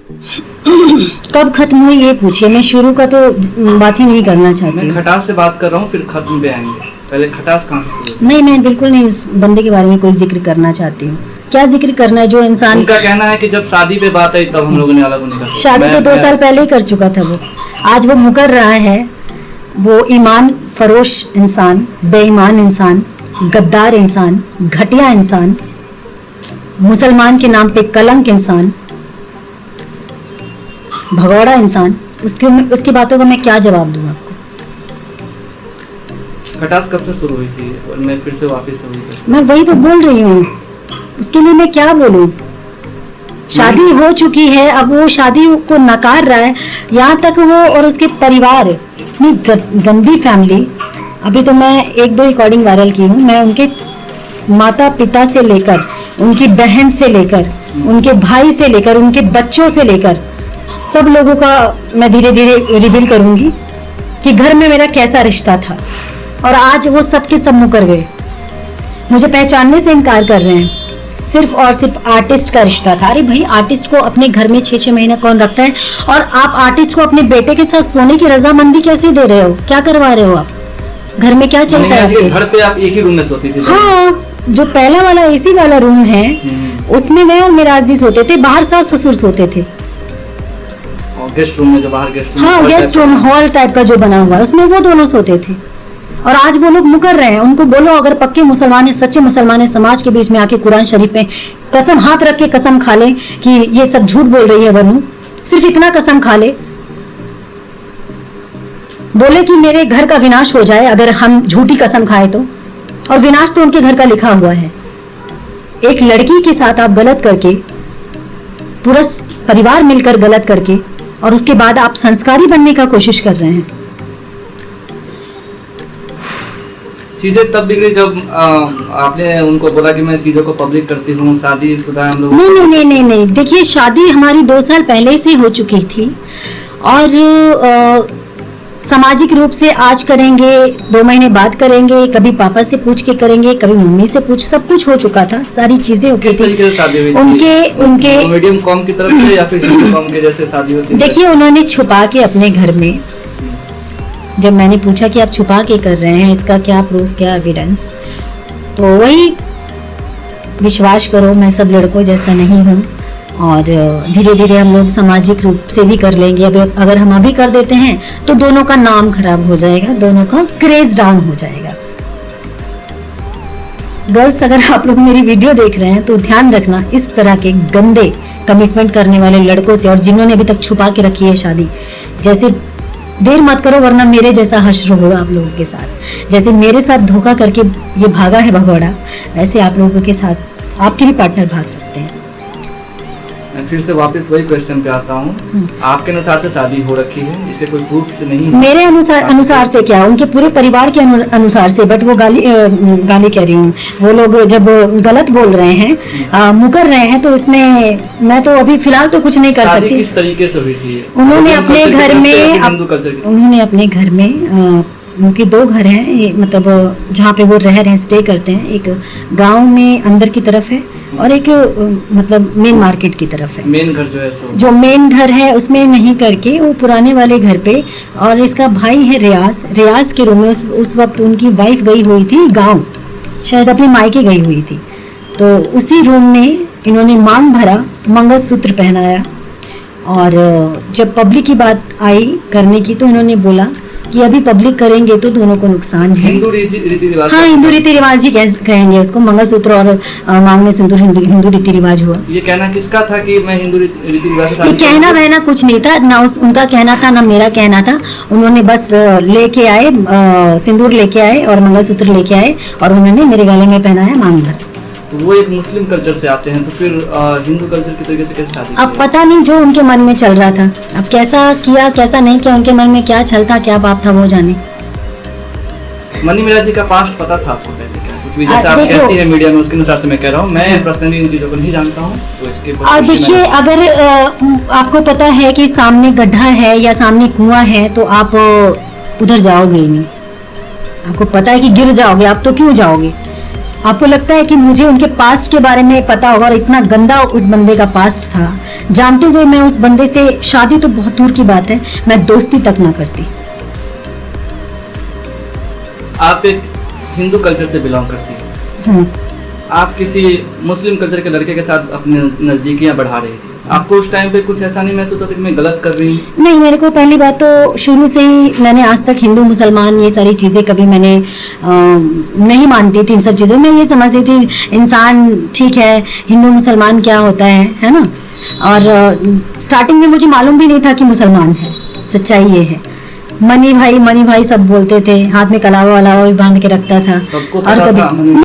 कब खत्म हुई ये पूछिए, मैं शुरू का तो बात ही नहीं करना चाहती मैं हूँ। खटास से बात कर रहा हूँ, फिर खत्म पे आएंगे। पहले खटास कहाँ से शुरू हुई? नहीं, मैं बिल्कुल नहीं उस बंदे के बारे में कोई जिक्र करना चाहती हूँ। क्या जिक्र करना है, जो इंसान उनका कहना है कि जब शादी पे बात आई तब हम लोगों ने अलग होने का सोचा। शादी तो 2 साल पहले ही कर चुका था वो। आज वो मुकर रहा है, वो ईमान फरोश इंसान, बेईमान इंसान, गद्दार इंसान, घटिया इंसान, मुसलमान के नाम पे कलंक इंसान, भगौड़ा इंसान, उसकी बातों का मैं क्या जवाब दूं आपको। खटास कब से शुरू हुई थी और मैं फिर से वापस हुई कैसे? मैं वही तो बोल रही हूँ, उसके लिए मैं क्या बोलूं। शादी हो चुकी है, अब वो शादी को नकार रहा है। यहाँ तक वो और उसके परिवार, इतनी गंदी फैमिली। अभी तो मैं 1-2 रिकॉर्डिंग वायरल की हूँ। मैं उनके माता पिता से लेकर, उनकी बहन से लेकर, उनके भाई से लेकर, उनके बच्चों से लेकर सब लोगों का मैं धीरे धीरे रिवील करूंगी कि घर में मेरा कैसा रिश्ता था। और आज वो सब के सब मुकर गए, मुझे पहचानने से इनकार कर रहे हैं। सिर्फ और सिर्फ आर्टिस्ट का रिश्ता था। अरे भाई, आर्टिस्ट को अपने घर में 6-6 महीने कौन रखता है? और आप आर्टिस्ट को अपने बेटे के साथ सोने की रजामंदी कैसे दे रहे हो? क्या करवा रहे हो आप? घर में क्या चलता है? घर पे आप एक ही रूम में सोती थी? हाँ, जो पहला वाला एसी वाला रूम है उसमें मैं और मिराज जी सोते थे, बाहर सास ससुर सोते थे। और गेस्ट रूम में जो बाहर गेस्ट रूम, हाँ, गेस्ट रूम हॉल टाइप का जो बना हुआ है उसमें वो दोनों सोते थे। और आज वो लोग मुकर रहे हैं। उनको बोलो, अगर पक्के मुसलमान है, सच्चे मुसलमान है, समाज के बीच में आके कुरान शरीफ में कसम हाथ रख के कसम खा ले कि ये सब झूठ बोल रही है वनु, सिर्फ इतना कसम खा ले, बोले कि मेरे घर का विनाश हो जाए अगर हम झूठी कसम खाए तो। और विनाश तो उनके घर का लिखा हुआ है। एक लड़की के साथ आप गलत करके, पूरा परिवार मिलकर गलत करके, और उसके बाद आप संस्कारी बनने का कोशिश कर रहे हैं। चीजें तब बिगड़ी जब आपने उनको बोला कि मैं चीजों को पब्लिक करती हूँ, शादी शुदा हम लोग। नहीं, देखिए, शादी हमारी 2 साल पहले से हो चुकी थी। और सामाजिक रूप से आज करेंगे, 2 महीने बाद करेंगे, कभी पापा से पूछ के करेंगे, कभी मम्मी से पूछ, सब कुछ हो चुका था, सारी चीजें हो गई थी। शादी हुई उनके मीडियम कॉम की तरफ से या फिर हिंदी कॉम के जैसे शादी होती है? देखिए, उन्होंने छुपा के अपने घर में, जब मैंने पूछा कि आप छुपा के कर रहे हैं, इसका क्या प्रूफ, क्या एविडेंस, तो वही विश्वास करो, मैं सब लड़कों जैसा नहीं हूँ। और धीरे धीरे हम लोग सामाजिक रूप से भी कर लेंगे। अगर हम अभी कर देते हैं तो दोनों का नाम खराब हो जाएगा, दोनों का क्रेज डाउन हो जाएगा। गर्ल्स, अगर आप लोग मेरी वीडियो देख रहे हैं तो ध्यान रखना, इस तरह के गंदे कमिटमेंट करने वाले लड़कों से, और जिन्होंने अभी तक छुपा के रखी है शादी, जैसे देर मत करो, वरना मेरे जैसा हश्र होगा आप लोगों के साथ। जैसे मेरे साथ धोखा करके ये भागा है भगोड़ा, वैसे आप लोगों के साथ आपके भी पार्टनर भाग सकते हैं। मैं फिर से वापस वही क्वेश्चन पे आता हूँ। आपके अनुसार से शादी हो रखी है, इसके कोई प्रूफ से नहीं है? मेरे अनुसार से क्या, उनके पूरे परिवार के अनुसार से। बट वो गाली कह रही हूँ, वो लोग जब गलत बोल रहे हैं, मुकर रहे हैं, तो इसमें मैं तो अभी फिलहाल तो कुछ नहीं कर सकती। किस तरीके से हुई थी? उन्होंने अपने घर में उनके 2 घर हैं, मतलब जहाँ पे वो रह रहे हैं, स्टे करते हैं। एक गांव में अंदर की तरफ है और एक मतलब मेन मार्केट की तरफ है। मेन घर जो है जो मेन घर है उसमें नहीं करके वो पुराने वाले घर पे। और इसका भाई है रियाज के रूम में उस वक्त उनकी वाइफ गई हुई थी गाँव, शायद अपने मायके गई हुई थी, तो उसी रूम में इन्होंने मांग भरा, मंगलसूत्र पहनाया। और जब पब्लिक की बात आई करने की तो इन्होंने बोला कि अभी पब्लिक करेंगे तो दोनों को नुकसान है। हिंदू रीति रिवाज? हाँ, हिंदू रीति रिवाज ही कहेंगे उसको। मंगलसूत्र और मांग में सिंदूर हिंदू रीति रिवाज हुआ। ये कहना किसका था कि मैं हिंदू रीति रिवाज से शादी? ये कहना वहना कुछ नहीं था, ना उनका कहना था ना मेरा कहना था। उन्होंने बस लेके आए, सिंदूर लेके आए और मंगलसूत्र लेके आए, और उन्होंने मेरे गले में पहनाया मांग भर। तो वो एक मुस्लिम कल्चर से आते हैं, तो फिर हिंदू कल्चर की तरीके से कैसे शादी? अब पता नहीं जो उनके मन में चल रहा था, अब कैसा किया कैसा नहीं किया, उनके मन में क्या चलता, क्या पाप था, वो जाने। मनी मिराज जी का पास्ट पता था आपको पहले क्या? कुछ भी जैसे आप कहती है मीडिया में, उसके अनुसार से मैं कह रहा हूँ। मैं पर्सनली इन चीजों को नहीं जानता हूँ, तो इसके देखिए, अगर आपको पता है कि सामने गड्ढा है या सामने कुआं है तो आप उधर जाओगे ही नहीं। आपको पता है कि गिर जाओगे आप, तो क्यों जाओगे? आपको लगता है कि मुझे उनके पास्ट के बारे में पता होगा, और इतना गंदा उस बंदे का पास्ट था, जानते हुए मैं उस बंदे से, शादी तो बहुत दूर की बात है, मैं दोस्ती तक ना करती। आप एक हिंदू कल्चर से बिलोंग करती हैं, आप किसी मुस्लिम कल्चर के लड़के के साथ अपने नजदीकियां बढ़ा रही थी, आपको उस टाइम पे कुछ ऐसा नहीं महसूस होता कि मैं गलत कर रही हूँ? नहीं, मेरे को पहली बात तो शुरू से ही, मैंने आज तक हिंदू मुसलमान ये सारी चीज़ें कभी मैंने नहीं मानती थी। इन सब चीज़ों में ये समझती थी इंसान ठीक है, हिंदू मुसलमान क्या होता है ना। और स्टार्टिंग में मुझे मालूम भी नहीं था कि मुसलमान है, सच्चाई ये है। मनी भाई सब बोलते थे, हाथ में कलावा वलावा भी बांध के रखता था। सबको और पता कभी था